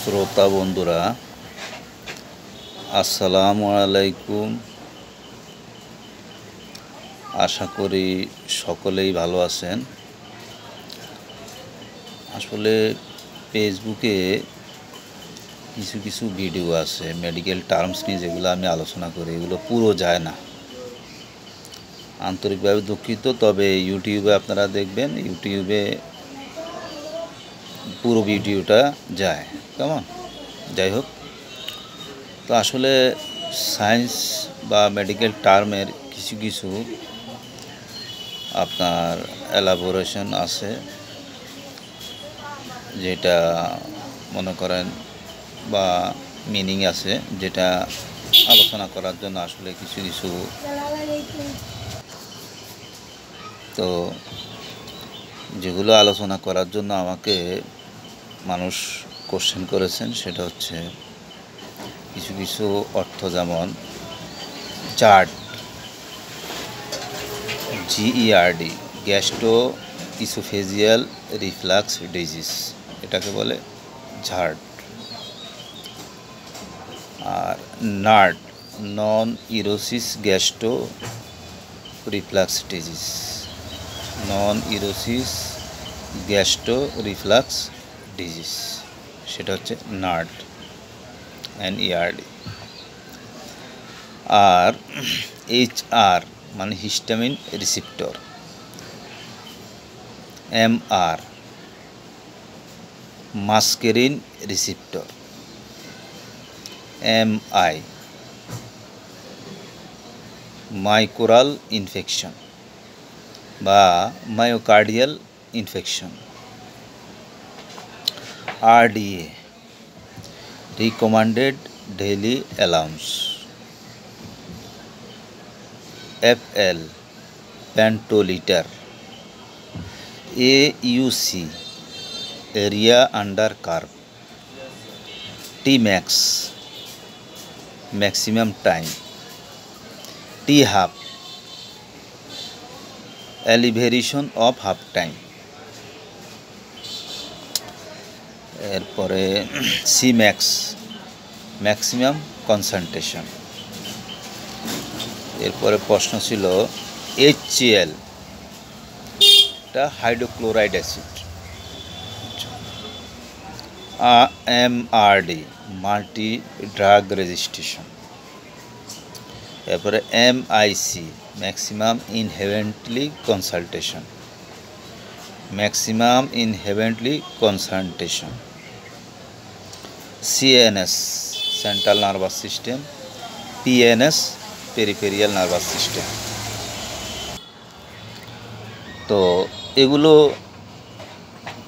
শ্রোতা বন্ধুরা, আসসালামু আলাইকুম। আশা করি সকলেই ভালো আছেন। আসলে ফেসবুকে কিছু কিছু ভিডিও আছে মেডিকেল টার্মস নিয়ে, যেগুলো আমি আলোচনা করি, এগুলো পুরো যায় না। আন্তরিকভাবে দুঃখিত। তবে ইউটিউবে আপনারা দেখবেন, ইউটিউবে পুরো ভিডিওটা যায়। কেমন? যাই হোক, তো আসলে সায়েন্স বা মেডিকেল টার্মের কিছু কিছু আপনার এলাবোরেশন আছে, যেটা মনে করেন বা মিনিং আছে, যেটা আলোচনা করার জন্য আসলে কিছু কিছু তো যেগুলো আলোচনা করার জন্য আমাকে মানুষ কোশ্চেন করেছেন, সেটা হচ্ছে কিছু কিছু অর্থ, যেমন GERD, GERD, gastro oesophageal reflux disease, এটাকে বলে ঝার্ড। আর NERD, non erosive gastro reflux disease, non erosive gastro reflux disease, সেটা হচ্ছে নার্ড, NERD। আর HR মানে histamine receptor, MR muscarinic receptor, MI myocardial infection বা myocardial infection, RDA recommended daily allowance, FL femtolitre, AUC area under curve, Tmax maximum time, T-half elimination of half time. এরপরে Cmax maximum concentration. এরপরে প্রশ্ন ছিল HCl, এটা hydrochloride acid. MRD multi drug registration. এরপরে MIC maximum inhibitory consultation, maximum inhibitory consultation. CNS central nervous system, PNS peripheral nervous system. তো এগুলো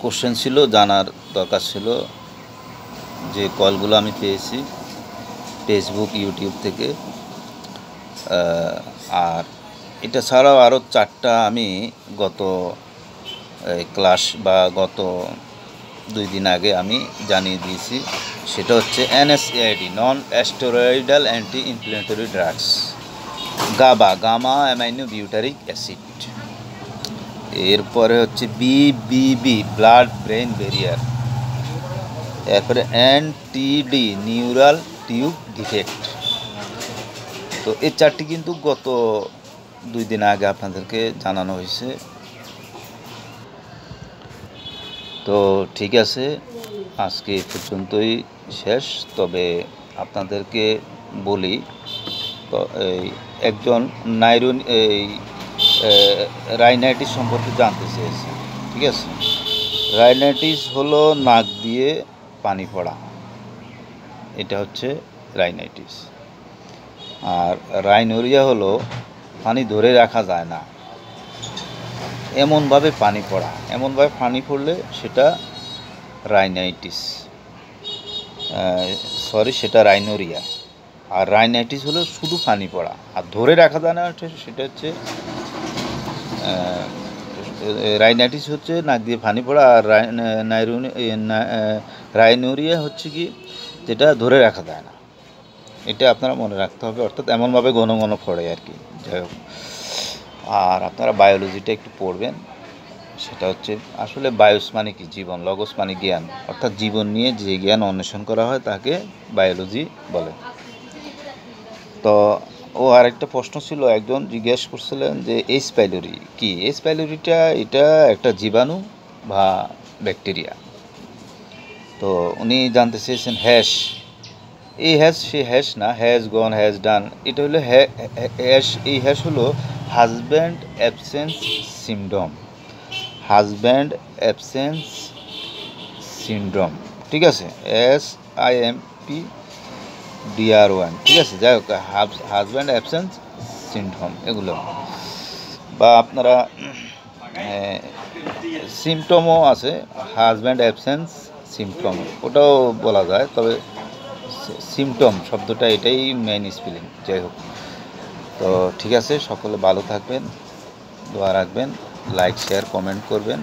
question ছিল, জানার দরকার ছিল। যে কলগুলো আমি পেয়েছি ফেসবুক, ইউটিউব থেকে, আর এটা ছাড়াও আরও 4টা আমি গত ক্লাস বা গত 2 দিন আগে আমি জানিয়ে দিয়েছি। সেটা হচ্ছে NSAID non steroidal anti inflammatory drugs, GABA gamma amino butyric acid. এরপরে হচ্ছে BBB ব্লাড ব্রেন ব্যারিয়ার। এরপরে NTD নিউরাল টিউব ডিফেক্ট। তো এই 4টি কিন্তু গত 2 দিন আগে আপনাদেরকে জানানো হয়েছে। তো ঠিক আছে, আজকে এই পর্যন্তই শেষ। তবে আপনাদেরকে বলি, এই একজন রাইনাইটিস সম্পর্কে জানতে চেয়েছে। ঠিক আছে, রাইনাইটিস হলো নাক দিয়ে পানি পড়া, এটা হচ্ছে রাইনাইটিস। আর রাইনোরিয়া হলো পানি ধরে রাখা যায় না, এমনভাবে পানি পড়া, এমনভাবে পানি পড়লে সেটা রাইনাইটিস, সেটা রাইনোরিয়া। আর রাইনাইটিস হলো শুধু পানি পড়া আর ধরে রাখা যায় না, সেটা হচ্ছে রাইনাইটিস হচ্ছে নাক দিয়ে পানি পড়া। আর রাইনোরিয়া হচ্ছে কি, যেটা ধরে রাখা যায় না। এটা আপনারা মনে রাখতে হবে, অর্থাৎ এমনভাবে ঘন ঘন পড়ে আর কি। যাই হোক, আর আপনারা বায়োলজিটা একটু পড়বেন, সেটা হচ্ছে আসলে বায়োস মানে কি জীবন, লগস মানে জ্ঞান, অর্থাৎ জীবন নিয়ে যে জ্ঞান অন্বেষণ করা হয় তাকে বায়োলজি বলে। তো ও আরেকটা প্রশ্ন ছিল, একজন জিজ্ঞেস করছিলেন যে এইচ পাইলোরি কি। এইচ পাইলোরিটা এটা একটা জীবাণু বা ব্যাকটেরিয়া। তো উনি জানতে চেয়েছেন হ্যাশ, এই হ্যাশ সে হ্যাশ না, হ্যাজ গন হ্যাজ ডান, এটা হলো হ্যাশ। এই হ্যাশ হলো husband absence syndrome, husband absence syndrome, ঠিক আছে, SIMPDR1, ঠিক আছে। যাই হোক, হাজব্যান্ড অ্যাবসেন্স সিনড্রোম এগুলো, বা আপনারা সিমটমও আছে, হাজব্যান্ড অ্যাবসেন্স সিমটম ওটাও বলা যায়, তবে সিমটম শব্দটা এটাই মেইন স্পেলিং। যাই হোক, তো ঠিক আছে, সকলে ভালো থাকবেন, দোয়া রাখবেন, লাইক শেয়ার কমেন্ট করবেন,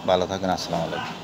ভালো থাকেন, আসসালামু আলাইকুম।